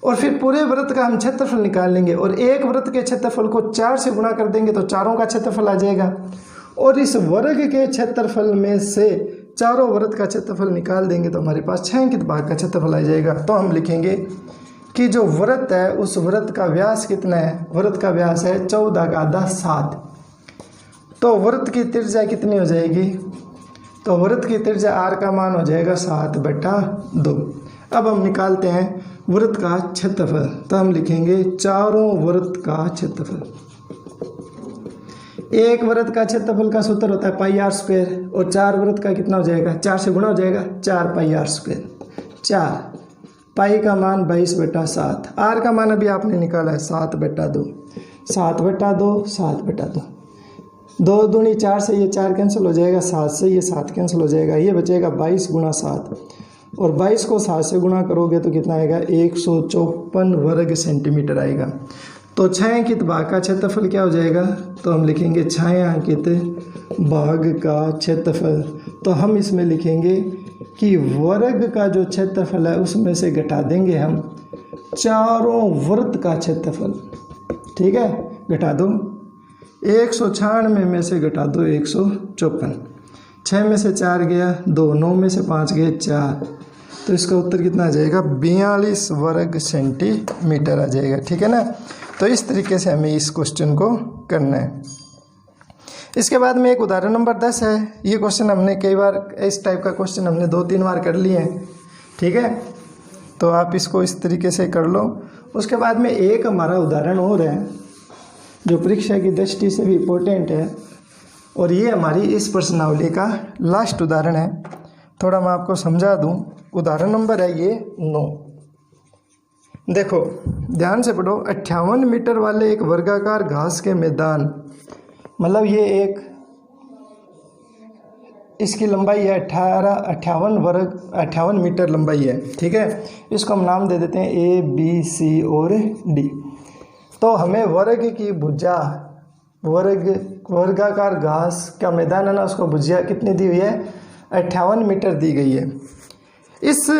A: और फिर पूरे वृत्त का हम क्षेत्रफल निकाल लेंगे, और एक वृत्त के क्षेत्रफल को 4 से गुणा कर देंगे तो चारों का क्षेत्रफल आ जाएगा। और इस वर्ग के क्षेत्रफल में से चारों वृत्त का क्षेत्रफल निकाल देंगे तो हमारे पास छायांकित भाग का क्षेत्रफल आ जाएगा। तो हम लिखेंगे कि जो वृत्त है उस वृत्त का व्यास कितना है, वृत्त का व्यास है 14 का आधा 7। तो वृत्त की त्रिज्या कितनी हो जाएगी, तो वृत्त की त्रिज्या r का मान हो जाएगा 7/2। अब हम निकालते हैं वृत्त का क्षेत्रफल, तो हम लिखेंगे चारों वृत्त का क्षेत्रफल। एक वृत्त का क्षेत्रफल का सूत्र होता है पाई r स्क्वायर, और 4 वृत्त का कितना हो जाएगा, 4 से गुणा हो जाएगा, 4 पाई r स्क्वायर। 4 पाई का मान 22/7, r का मान अभी आपने निकाला है 7/2, 7/2, 7/2। 2 दूनी 4 से ये 4 कैंसिल हो जाएगा, 7 से ये 7 कैंसिल हो जाएगा, ये बचेगा 22 × 7, और 22 को 7 से गुणा करोगे तो कितना आएगा, 154 वर्ग सेंटीमीटर आएगा। तो छायांकित भाग का क्षेत्रफल क्या हो जाएगा, तो हम लिखेंगे छायांकित भाग का क्षेत्रफल। तो हम इसमें लिखेंगे कि वर्ग का जो क्षेत्रफल है उसमें से घटा देंगे हम चारों वृत्त का क्षेत्रफल। ठीक है, घटा दो, 196 में से घटा दो 154, 6 में से 4 गया 2, 9 में से 5 गए 4, तो इसका उत्तर कितना आ जाएगा, 42 वर्ग सेंटीमीटर आ जाएगा। ठीक है ना। तो इस तरीके से हमें इस क्वेश्चन को करना है। इसके बाद में एक उदाहरण नंबर 10 है। ये क्वेश्चन हमने कई बार, इस टाइप का क्वेश्चन हमने 2-3 बार कर लिए हैं। ठीक है, तो आप इसको इस तरीके से कर लो। उसके बाद में एक हमारा उदाहरण और है जो परीक्षा की दृष्टि से भी इम्पोर्टेंट है, और ये हमारी इस प्रश्नावली का लास्ट उदाहरण है। थोड़ा मैं आपको समझा दूं। उदाहरण नंबर है ये 9। देखो ध्यान से पढ़ो। 58 मीटर वाले एक वर्गाकार घास के मैदान, मतलब ये एक, इसकी लंबाई है 58 मीटर लंबाई है। ठीक है, इसको हम नाम दे देते हैं A, B, C और D। तो हमें वर्ग की भुजा, वर्गाकार घास का मैदान है ना, उसको भुजा कितनी दी हुई है, 58 मीटर दी गई है। इस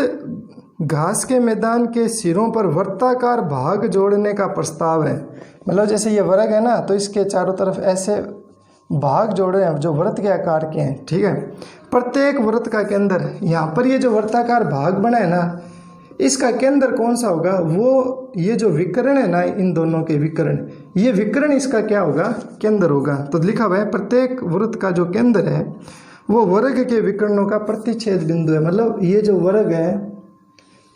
A: घास के मैदान के सिरों पर वृत्ताकार भाग जोड़ने का प्रस्ताव है। मतलब जैसे ये वर्ग है ना, तो इसके चारों तरफ ऐसे भाग जोड़े हैं जो वृत्त के आकार के हैं। ठीक है, प्रत्येक वृत्त का केंद्र, यहाँ पर ये जो वृत्ताकार भाग बना है ना, इसका केंद्र कौन सा होगा, वो ये जो विकर्ण है ना, इन दोनों के विकर्ण, ये विकर्ण इसका क्या होगा, केंद्र होगा। तो लिखा हुआ है प्रत्येक वृत्त का जो केंद्र है वो वर्ग के विकर्णों का प्रतिच्छेद बिंदु है। मतलब ये जो वर्ग है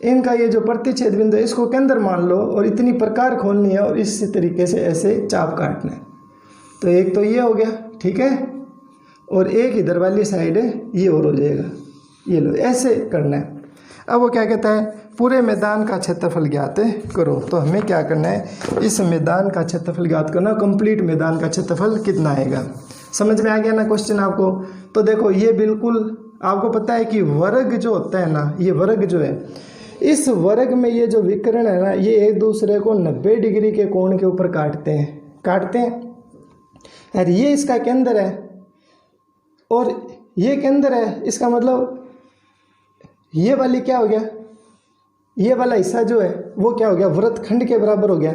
A: इनका ये जो प्रतिच्छेद बिंदु है इसको केंद्र मान लो, और इतनी प्रकार खोलनी है और इस तरीके से ऐसे चाप काटना है। तो एक तो ये हो गया। ठीक है, और एक इधर वाली साइड है ये और हो जाएगा, ये लो, ऐसे करना है। अब वो क्या कहता है, पूरे मैदान का क्षेत्रफल ज्ञात करो। तो हमें क्या करना है, इस मैदान का क्षेत्रफल ज्ञात करना। कंप्लीट मैदान का क्षेत्रफल कितना आएगा, समझ में आ गया ना क्वेश्चन आपको। तो देखो ये बिल्कुल आपको पता है कि वर्ग जो होता है ना, ये वर्ग जो है, इस वर्ग में ये जो विकर्ण है ना, ये एक दूसरे को 90 डिग्री के कोण के ऊपर काटते हैं। और ये इसका केंद्र है और ये केंद्र है। इसका मतलब ये वाली क्या हो गया, ये वाला हिस्सा जो है वो क्या हो गया, वृत्तखंड के बराबर हो गया।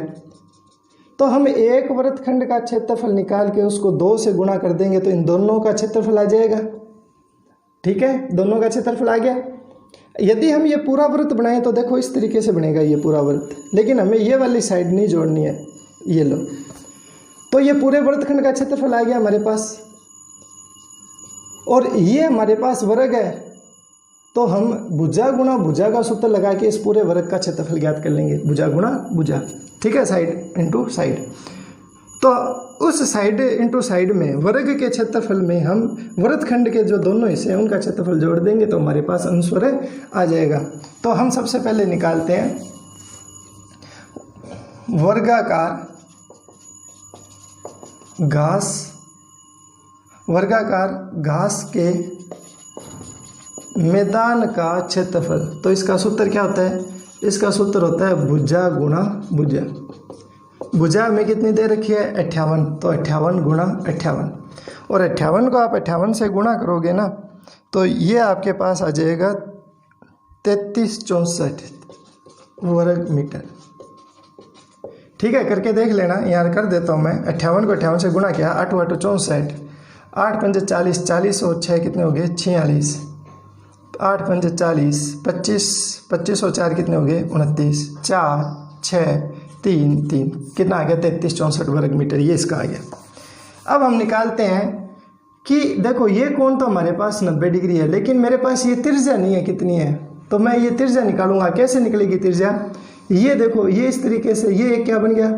A: तो हम एक वृत्तखंड का क्षेत्रफल निकाल के उसको 2 से गुणा कर देंगे तो इन दोनों का क्षेत्रफल आ जाएगा। ठीक है, दोनों का क्षेत्रफल आ गया। यदि हम ये पूरा वृत्त बनाएं तो देखो इस तरीके से बनेगा ये पूरा वृत्त, लेकिन हमें ये वाली साइड नहीं जोड़नी है, ये लो। तो ये पूरे वृत्तखंड का क्षेत्रफल आ गया हमारे पास, और ये हमारे पास वर्ग है। तो हम भुजा गुणा भुजा का सूत्र लगा के इस पूरे वर्ग का क्षेत्रफल ज्ञात कर लेंगे, भुजा गुणा भुजा। ठीक है, साइड इंटू साइड। तो उस साइड इंटू साइड में वर्ग के क्षेत्रफल में हम वृत्तखंड के जो दोनों हिस्से हैं उनका क्षेत्रफल जोड़ देंगे तो हमारे पास अनुस्वर आ जाएगा। तो हम सबसे पहले निकालते हैं वर्गाकार घास के मैदान का क्षेत्रफल। तो इसका सूत्र क्या होता है? इसका सूत्र होता है भुजा गुणा भुजा। भुजा में कितनी दे रखी है? 58, तो 58 गुणा 58, और 58 को आप 58 से गुणा करोगे ना तो ये आपके पास आ जाएगा 3364 वर्ग मीटर। ठीक है, करके देख लेना, यहाँ कर देता हूँ मैं। 58 को 58 से गुणा किया, 8 8 64, 8 5 40, 40 और 6 कितने हो गए? 46, 8 5 40, 25, 25 और 4 कितने हो गए? 29, 4 6 3 3 कितना आ गया? 3364 वर्ग मीटर, ये इसका आ गया। अब हम निकालते हैं कि देखो ये कोण तो हमारे पास 90 डिग्री है, लेकिन मेरे पास ये त्रिज्या नहीं है, कितनी है? तो मैं ये त्रिज्या निकालूंगा। कैसे निकलेगी त्रिज्या? ये देखो, ये इस तरीके से, ये एक क्या बन गया?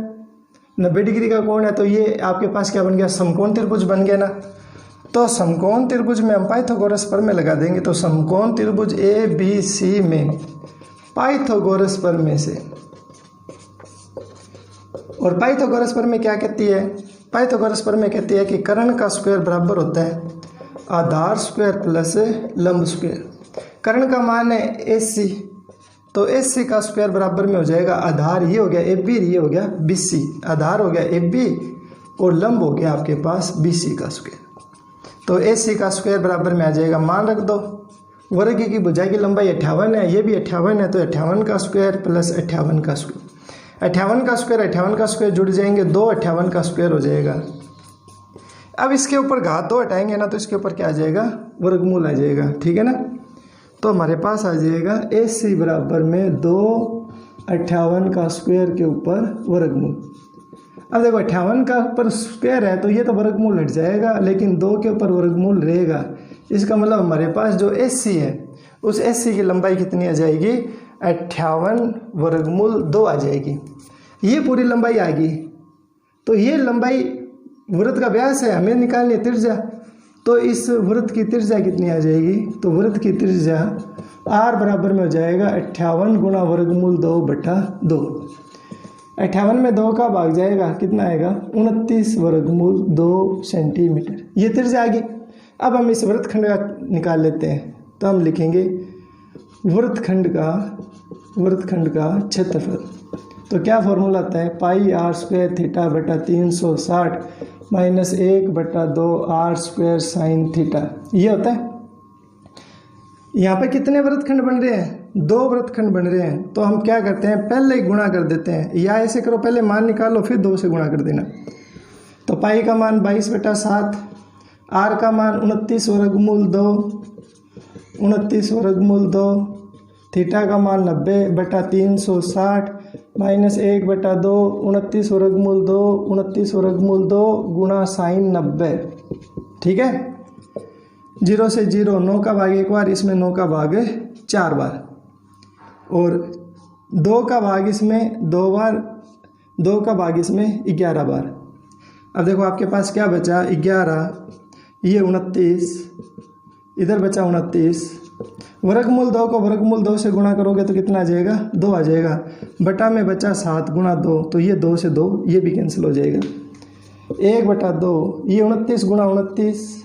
A: 90 डिग्री का कोण है, तो ये आपके पास क्या बन गया? समकोण त्रिभुज बन गया ना। तो समकोण त्रिभुज में हम पाइथागोरस प्रमेय लगा देंगे। तो समकोण त्रिभुज ABC में पाइथागोरस प्रमेय से, और पाइथागोरस प्रमेय क्या कहती है? पाइथागोरस प्रमेय कहती है कि कर्ण का स्क्वायर बराबर होता है आधार स्क्वायर प्लस लंब स्क्वायर। कर्ण का मान है AC, तो AC का स्क्वायर बराबर में हो जाएगा आधार, ये हो गया AB, ये हो गया BC। आधार हो गया AB और लंब हो गया आपके पास BC का स्क्वायर। तो AC का स्क्वायर बराबर में आ जाएगा, मान रख दो, वर्ग की भुजा की लंबाई 58 है, ये भी 58 है, तो 58 का स्क्वायर प्लस 58 का स्क्वायर। 58 का स्क्वायर 58 का स्क्वायर जुड़ जाएंगे, 2 58 का स्क्वायर हो जाएगा। अब इसके ऊपर घात 2 हटाएंगे ना तो इसके ऊपर क्या आ जाएगा? वर्गमूल आ जाएगा। ठीक है ना। तो हमारे पास आ जाएगा AC बराबर में 2 58 का स्क्वायर के ऊपर वर्गमूल। अब देखो 58 का ऊपर स्क्वायर है तो ये तो वर्गमूल हट जाएगा, लेकिन 2 के ऊपर वर्गमूल रहेगा। इसका मतलब हमारे पास जो AC है उस AC की लंबाई कितनी आ जाएगी? 58 वर्गमूल 2 आ जाएगी। ये पूरी लंबाई आ गई। तो ये लंबाई वृत्त का व्यास है, हमें निकालनी है त्रिज्या। तो इस वृत्त की त्रिज्या कितनी आ जाएगी? तो वृत्त की त्रिज्या R बराबर में हो जाएगा 58 गुणा वर्गमूल 2/2। 58 में 2 का भाग जाएगा, कितना आएगा? 29 वर्गमूल 2 सेंटीमीटर। ये त्रिज्या आ गई। अब हम इस वृत्तखंड का निकाल लेते हैं। तो हम लिखेंगे वृत्तखंड का क्षेत्रफल। तो क्या फॉर्मूला आता है? पाई R स्क्वायर थीटा बटा 360 minus 1/2 R square sine theta, ये होता है। यहाँ पे कितने वृत्तखंड बन रहे हैं? 2 वृत्तखंड बन रहे हैं। तो हम क्या करते हैं? पहले ही गुणा कर देते हैं, या ऐसे करो, पहले मान निकालो फिर 2 से गुणा कर देना। तो पाई का मान 22/7, R का मान 29 वर्गमूल 2, थीटा का मान 90/360 माइनस 1/2, 29 वर्गमूल 2 गुणा साइन 90। ठीक है। 0 से 0, 9 का भाग 1 बार, इसमें 9 का भाग 4 बार, और 2 का भाग इसमें 2 बार, 2 का भाग इसमें 11 बार। अब देखो आपके पास क्या बचा? 11, ये 29, इधर बचा 29। वर्गमूल 2 को वर्गमूल 2 से गुणा करोगे तो कितना आ जाएगा? 2 आ जाएगा। बटा में बचा 7 गुणा 2, तो ये 2 से 2 ये भी कैंसिल हो जाएगा। 1/2, ये 29 गुणा 29।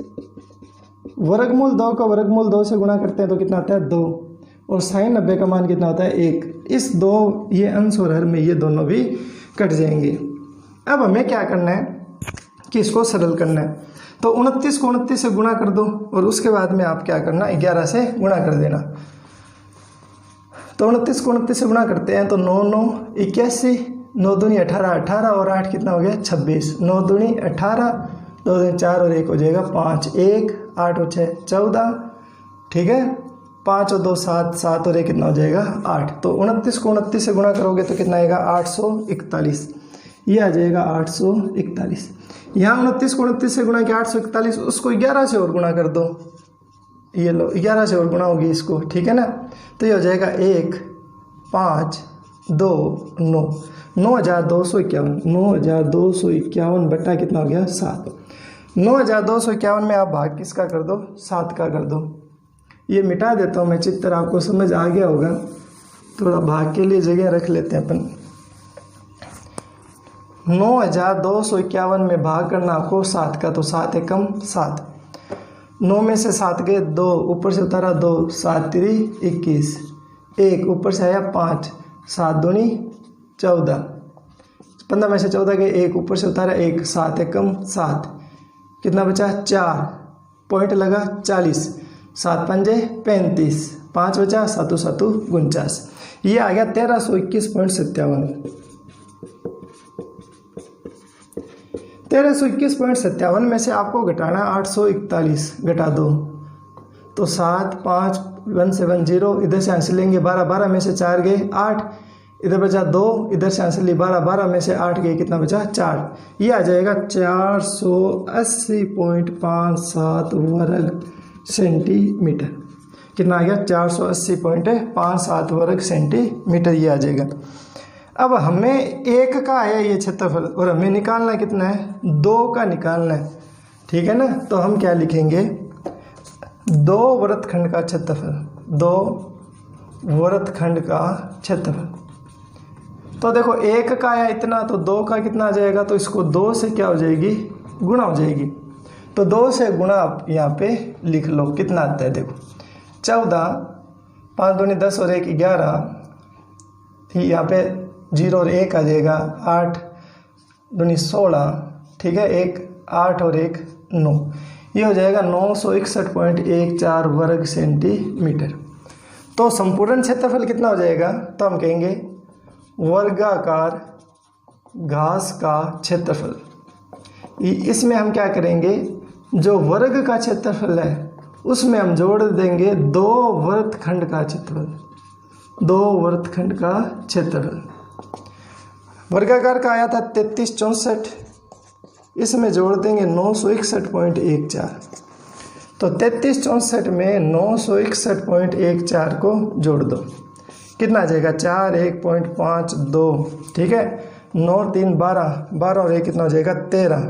A: वर्गमूल 2 को वर्गमूल 2 से गुणा करते हैं तो कितना आता है? 2, और साइन 90 का मान कितना होता है? 1। इस 2, ये अंश और हर में ये दोनों भी कट जाएंगे। अब हमें क्या करना है कि इसको सरल करना है। तो 29 को 29 से गुणा कर दो, और उसके बाद में आप क्या करना? 11 से गुणा कर देना। तो 29 को 29 से गुणा करते हैं तो 9 9 81, 9 दूनी 18, 18 और 8 कितना हो गया? 26। 9 दूनी 18, 2 दूनी 4 और 1 हो जाएगा 5। 1 8 और 6 14। ठीक है। 5 और 2 7, 7 और 1 कितना हो जाएगा? 8। तो 29 को 29 से गुणा करोगे तो कितना आएगा? 841। ये आ जाएगा 841। यहाँ 29 को 29 से गुणा किया 841, उसको 11 से और गुणा कर दो। ये लो 11 से और गुणा होगी इसको। ठीक है ना। तो ये हो जाएगा 1 5 2 9, 9251 बटा कितना हो गया? 7। 9251 में आप भाग किसका कर दो? 7 का कर दो। ये मिटा देता हूँ मैं चित्र, आपको समझ आ गया होगा। थोड़ा भाग के लिए जगह रख लेते हैं अपन। 9251 में भाग करना आपको 7 का, तो 7 एकम 7। 9 में से 7 गए 2, ऊपर से उतारा 2, 7 3 21, 1 ऊपर से आया 5, 7 दूनी 14, 15 में से 14 गए 1, ऊपर से उतारा 1, 7 एकम 7, कितना बचा 4, पॉइंट लगा 40, 7 पंजे 35, 5 बचा, 7 7 49, ये आ गया 1321.57। 1321.57 में से आपको घटाना 841 घटा 2, तो 7 5 170, इधर से आंसर लेंगे 12, 12 में से 4 गए 8, इधर बचा 2, इधर से आंसर ली 12, 12 में से 8 गए, कितना बचा 4, ये आ जाएगा 480.57 वर्ग सेंटीमीटर। कितना आ गया 480.57 वर्ग सेंटीमीटर, ये आ जाएगा। अब हमें 1 का आया ये क्षेत्रफल और हमें निकालना कितना है 2 का निकालना है, ठीक है ना। तो हम क्या लिखेंगे 2 वृत्तखंड का क्षेत्रफल, 2 वृत्तखंड का क्षेत्रफल। तो देखो 1 का आया इतना, तो 2 का कितना आ जाएगा, तो इसको 2 से क्या हो जाएगी गुणा हो जाएगी, तो 2 से गुणा आप यहाँ पे लिख लो, कितना आता है देखो 14, 5 दूनी 10 और 1 11, यहाँ पे 0 और 1 आ जाएगा, 8 दूनी 16, ठीक है, 1 8 और 1 9, ये हो जाएगा 961.14 वर्ग सेंटीमीटर। तो संपूर्ण क्षेत्रफल कितना हो जाएगा, तो हम कहेंगे वर्गाकार घास का क्षेत्रफल। इसमें हम क्या करेंगे, जो वर्ग का क्षेत्रफल है उसमें हम जोड़ देंगे 2 वृत्तखंड का क्षेत्रफल, 2 वृत्तखंड का क्षेत्रफल। वर्गाकार का आया था 3364, इसमें जोड़ देंगे 961.14, तो 3364 में 961.14 को जोड़ दो, कितना आ जाएगा 4 1.52, ठीक है, 9 3 12, 12 और 1 कितना हो जाएगा 13,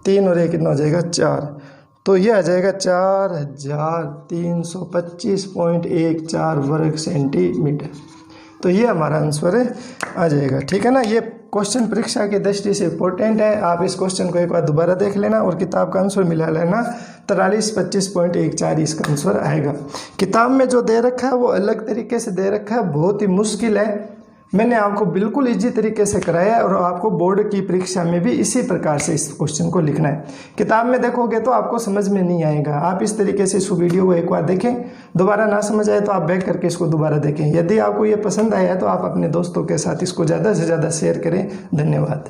A: 3 और 1 कितना हो जाएगा 4, तो ये आ जाएगा 4325.14 वर्ग सेंटीमीटर। तो ये हमारा आंसर आ जाएगा, ठीक है ना। ये क्वेश्चन परीक्षा की दृष्टि से इम्पोर्टेंट है, आप इस क्वेश्चन को एक बार दोबारा देख लेना और किताब का आंसर मिला लेना, 4325.14 इसका आंसर आएगा। किताब में जो दे रखा है वो अलग तरीके से दे रखा है, बहुत ही मुश्किल है, मैंने आपको बिल्कुल इजी तरीके से कराया है और आपको बोर्ड की परीक्षा में भी इसी प्रकार से इस क्वेश्चन को लिखना है। किताब में देखोगे तो आपको समझ में नहीं आएगा, आप इस तरीके से इस वीडियो को एक बार देखें, दोबारा ना समझ आए तो आप बैक करके इसको दोबारा देखें। यदि आपको ये पसंद आया है तो आप अपने दोस्तों के साथ इसको ज़्यादा से ज़्यादा शेयर करें। धन्यवाद।